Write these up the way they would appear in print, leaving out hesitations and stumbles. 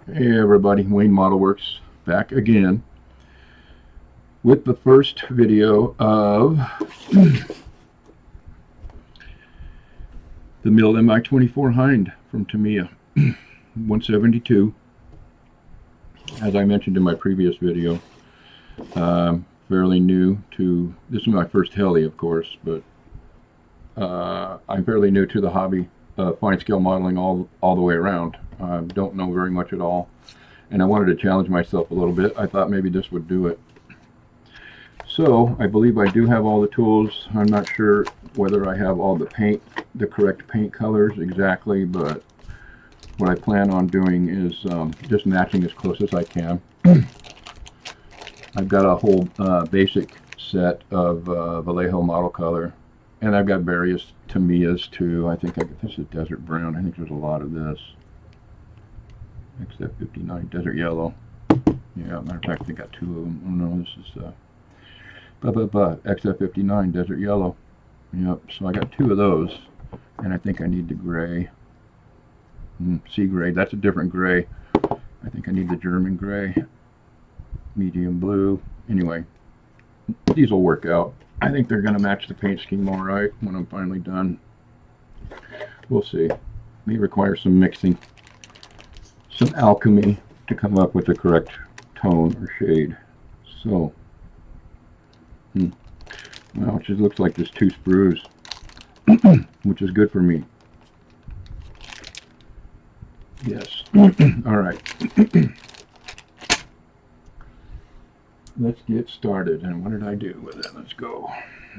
Hey everybody, Wayne Model Works back again with the first video of the milled MI24 Hind from Tamiya 172. As I mentioned in my previous video, fairly new to, this is my first heli of course, but I'm fairly new to the hobby of fine scale modeling all the way around. Don't know very much at all, and I wanted to challenge myself a little bit. I thought maybe this would do it. So I believe I do have all the tools. I'm not sure whether I have all the correct paint colors exactly, but what I plan on doing is just matching as close as I can. I've got a whole basic set of Vallejo model color, and I've got various Tamiyas too. I think this is desert brown. I think there's a lot of this. XF59 desert yellow. Yeah, matter of fact, I got two of them. Oh no, this is XF59 desert yellow. Yep, so I got two of those, and I think I need the gray. Sea gray, that's a different gray. I think I need the German gray, medium blue. Anyway, these will work out. I think they're going to match the paint scheme all right when I'm finally done. We'll see. May require some mixing, some alchemy to come up with the correct tone or shade. So, well, it just looks like there's two sprues, which is good for me. Yes. All right. Let's get started. And what did I do with it? Let's go.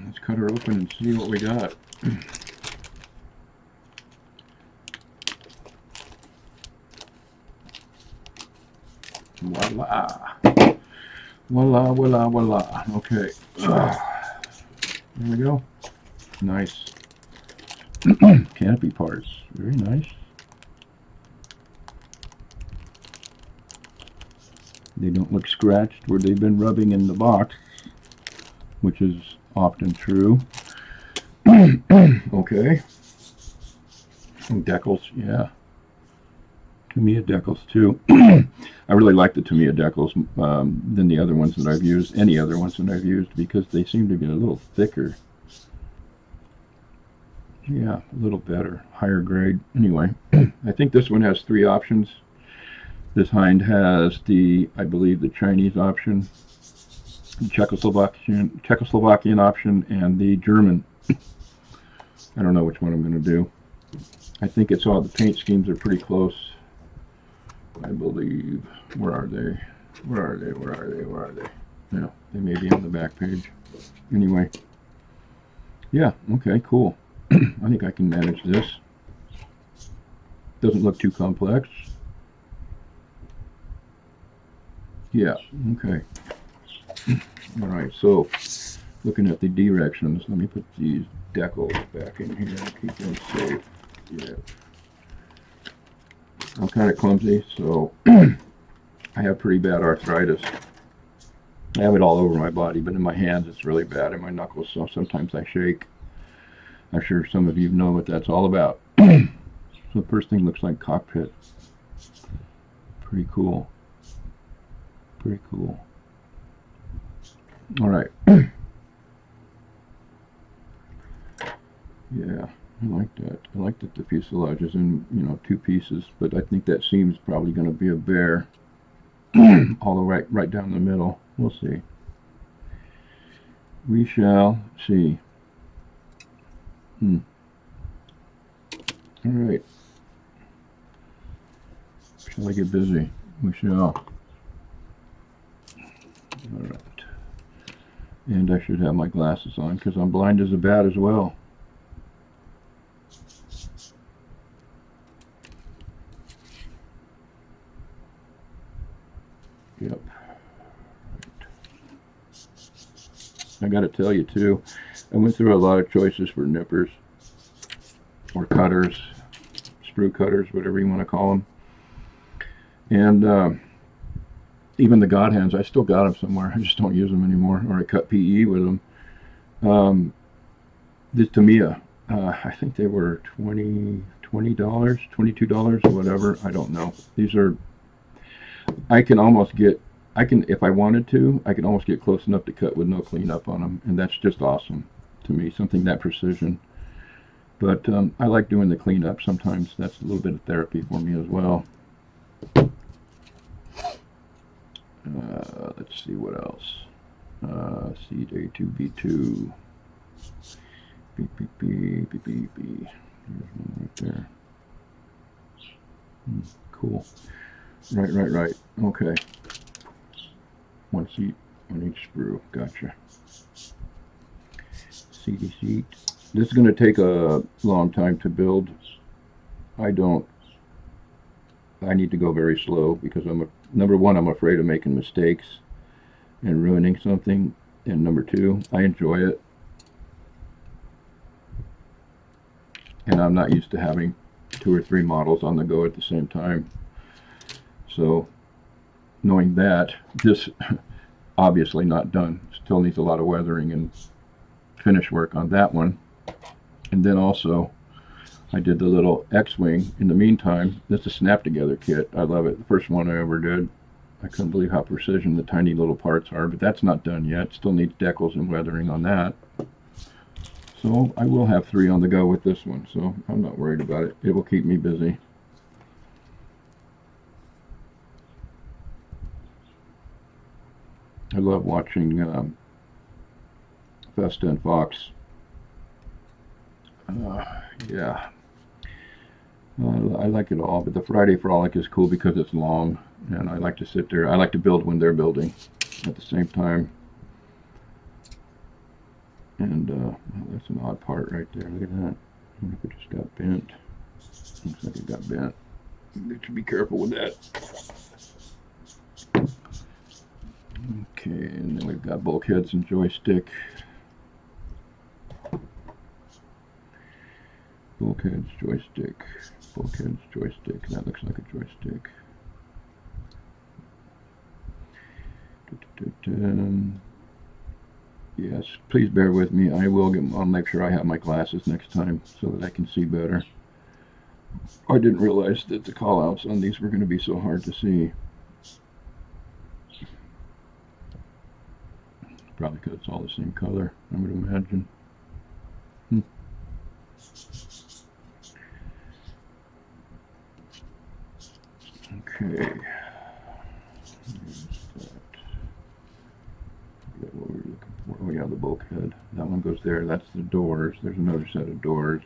Let's cut her open and see what we got. Voila. Voila, voila, voila. Okay. There we go. Nice. Canopy parts. Very nice. They don't look scratched where they've been rubbing in the box, which is often true. Okay. Some decals, yeah. Tamiya decals too. I really like the Tamiya decals than the other ones that I've used, any other ones that I've used, because they seem to be a little thicker. Yeah, a little better, higher grade. Anyway, I think this one has three options. This Hind has I believe the Chinese option, the Czechoslovakian option, and the German. I don't know which one I'm going to do. I think it's all, the paint schemes are pretty close. I believe. Where are they? Where are they? Where are they? Where are they? Yeah, they may be on the back page. Anyway. Yeah, okay, cool. I think I can manage this. Doesn't look too complex. Yeah, okay. All right, so looking at the directions, let me put these decals back in here and keep them safe. Yeah. I'm kind of clumsy, so I have pretty bad arthritis. I have it all over my body, but in my hands it's really bad, in my knuckles, so sometimes I shake. I'm sure some of you know what that's all about. So the first thing looks like cockpit. Pretty cool. Pretty cool. All right. Yeah, I like that. I like that the fuselage is in, two pieces, but I think that seam's probably going to be a bear all the way right down the middle. We'll see. We shall see. All right. Shall I get busy? We shall. All right. And I should have my glasses on because I'm blind as a bat as well. Yep. Right. I got to tell you too, I went through a lot of choices for nippers or cutters, sprue cutters, whatever you want to call them. And even the God hands, I still got them somewhere. I just don't use them anymore, or I cut PE with them. This Tamiya, I think they were $20, $22 or whatever. I don't know. These are I can almost get, if I wanted to, I can almost get close enough to cut with no cleanup on them, and that's just awesome to me, something that precision. But I like doing the cleanup. Sometimes that's a little bit of therapy for me as well. Let's see what else. CJ2B2. B, B, B, B, B, B. There's one right there. Cool. Right. Okay. One seat on each screw. Gotcha. CD seat. This is going to take a long time to build. I need to go very slow because number one, I'm afraid of making mistakes and ruining something. And number two, I enjoy it. And I'm not used to having 2 or 3 models on the go at the same time. So knowing that, this obviously not done. Still needs a lot of weathering and finish work on that one. And then also I did the little X-Wing in the meantime. This is a snap together kit. I love it. The first one I ever did. I couldn't believe how precision the tiny little parts are, but that's not done yet. Still needs decals and weathering on that. So I will have 3 on the go with this one, so I'm not worried about it. It will keep me busy. I love watching Vesta and Fox. Yeah. I like it all, but the Friday Frolic is cool because it's long, and I like to sit there. I like to build when they're building at the same time. And that's an odd part right there. Look at that. I wonder if it just got bent. Looks like it got bent. You should be careful with that. Okay, and then we've got bulkheads and joystick. Bulkheads, joystick. Bulkheads, joystick. That looks like a joystick. Yes, please bear with me. I'll make sure I have my glasses next time so that I can see better. I didn't realize that the callouts on these were going to be so hard to see. Probably because it's all the same color, I would imagine. Okay. What were we looking for? Oh yeah, the bulkhead. That one goes there. That's the doors. There's another set of doors.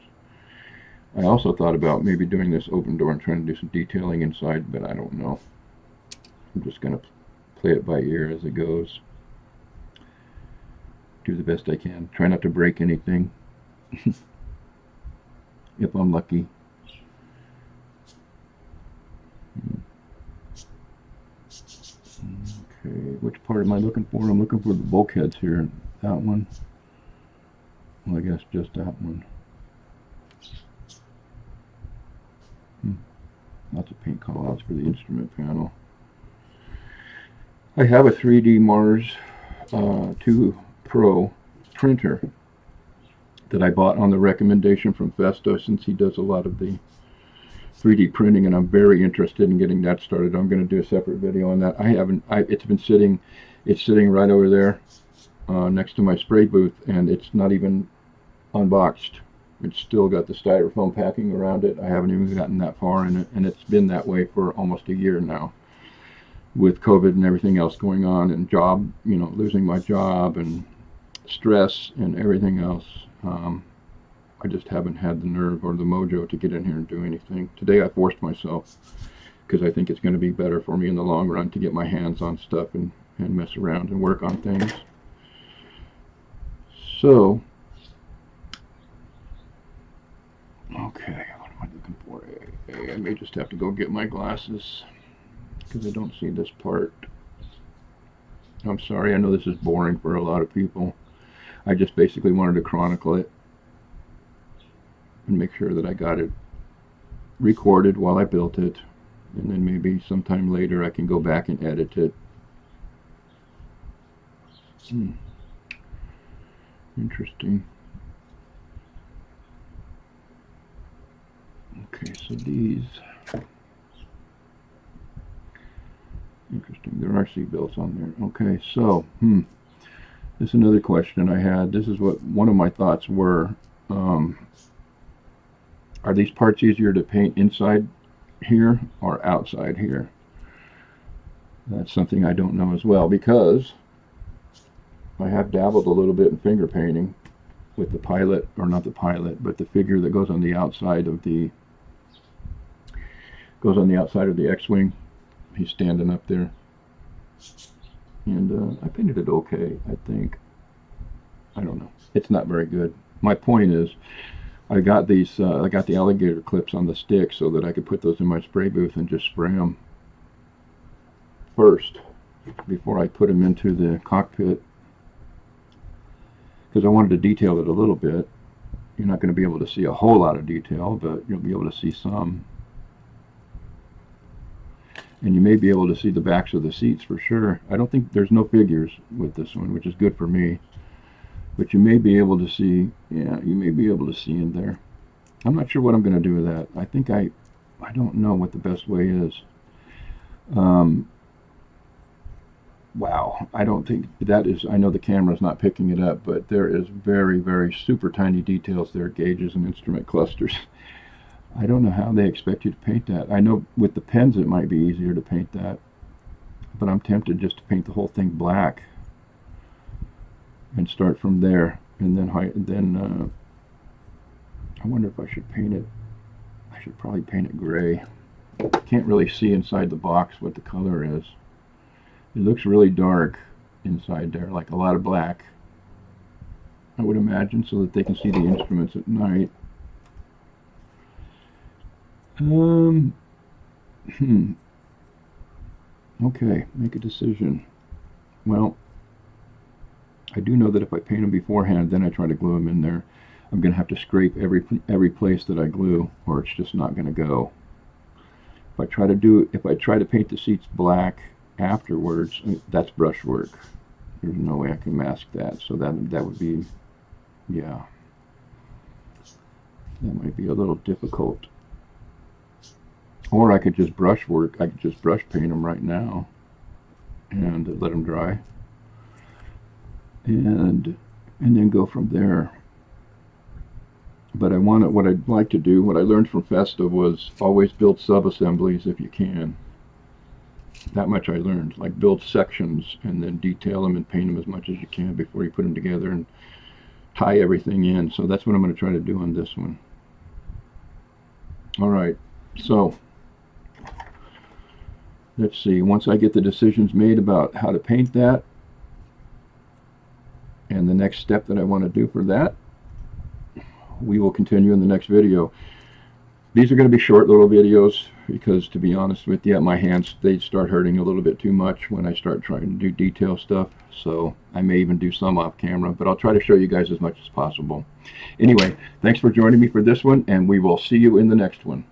I also thought about maybe doing this open door and trying to do some detailing inside, but I don't know. I'm just going to play it by ear as it goes. Do the best I can. Try not to break anything. If I'm lucky. Okay, which part am I looking for? I'm looking for the bulkheads here. That one. Well, I guess just that one. Lots of paint callouts for the instrument panel. I have a 3D Mars 2 Pro printer that I bought on the recommendation from Festo, since he does a lot of the 3D printing, and I'm very interested in getting that started. I'm going to do a separate video on that. It's sitting right over there next to my spray booth, and it's not even unboxed. It's still got the styrofoam packing around it. I haven't even gotten that far in it, and it's been that way for almost a year now, with COVID and everything else going on, and losing my job and stress and everything else. I just haven't had the nerve or the mojo to get in here and do anything. Today I forced myself because I think it's going to be better for me in the long run to get my hands on stuff and mess around and work on things. So, okay, what am I looking for? I may just have to go get my glasses because I don't see this part. I'm sorry, I know this is boring for a lot of people. I just basically wanted to chronicle it and make sure that I got it recorded while I built it, and then maybe sometime later I can go back and edit it. Interesting. Okay, so these There are seat belts on there. Okay, so, this is another question I had. This is what one of my thoughts were. Are these parts easier to paint inside here or outside here? That's something I don't know as well, because I have dabbled a little bit in finger painting with the pilot, or not the pilot, but the figure that goes on the outside of the X-wing. He's standing up there, and I painted it okay, I think. I don't know. It's not very good. My point is, I got these. I got the alligator clips on the stick so that I could put those in my spray booth and just spray them first before I put them into the cockpit, because I wanted to detail it a little bit. You're not going to be able to see a whole lot of detail, but you'll be able to see some. And you may be able to see the backs of the seats for sure. I don't think there's no figures with this one, which is good for me. But you may be able to see, yeah, you may be able to see in there. I'm not sure what I'm going to do with that. I think I don't know what the best way is. Wow, I don't think that is, I know the camera's not picking it up, but there is very, very super tiny details there, gauges and instrument clusters. I don't know how they expect you to paint that. I know with the pens it might be easier to paint that, but I'm tempted just to paint the whole thing black and start from there, and then I wonder if I should paint it. I should probably paint it gray. Can't really see inside the box what the color is. It looks really dark inside there, like a lot of black, I would imagine, so that they can see the instruments at night. Okay, make a decision. Well, I do know that if I paint them beforehand, then I try to glue them in there, I'm going to have to scrape every place that I glue, or it's just not going to go. If I try to paint the seats black afterwards, that's brushwork. There's no way I can mask that, so that would be, yeah, that might be a little difficult. Or I could just brush paint them right now and let them dry, and then go from there. But what I'd like to do, what I learned from Festa, was always build sub-assemblies if you can. That much I learned. Like, build sections and then detail them and paint them as much as you can before you put them together and tie everything in. So that's what I'm going to try to do on this one. Alright, so let's see. Once I get the decisions made about how to paint that and the next step that I want to do for that, we will continue in the next video. These are going to be short little videos because, to be honest with you, my hands, they start hurting a little bit too much when I start trying to do detail stuff. So I may even do some off camera, but I'll try to show you guys as much as possible. Anyway, thanks for joining me for this one, and we will see you in the next one.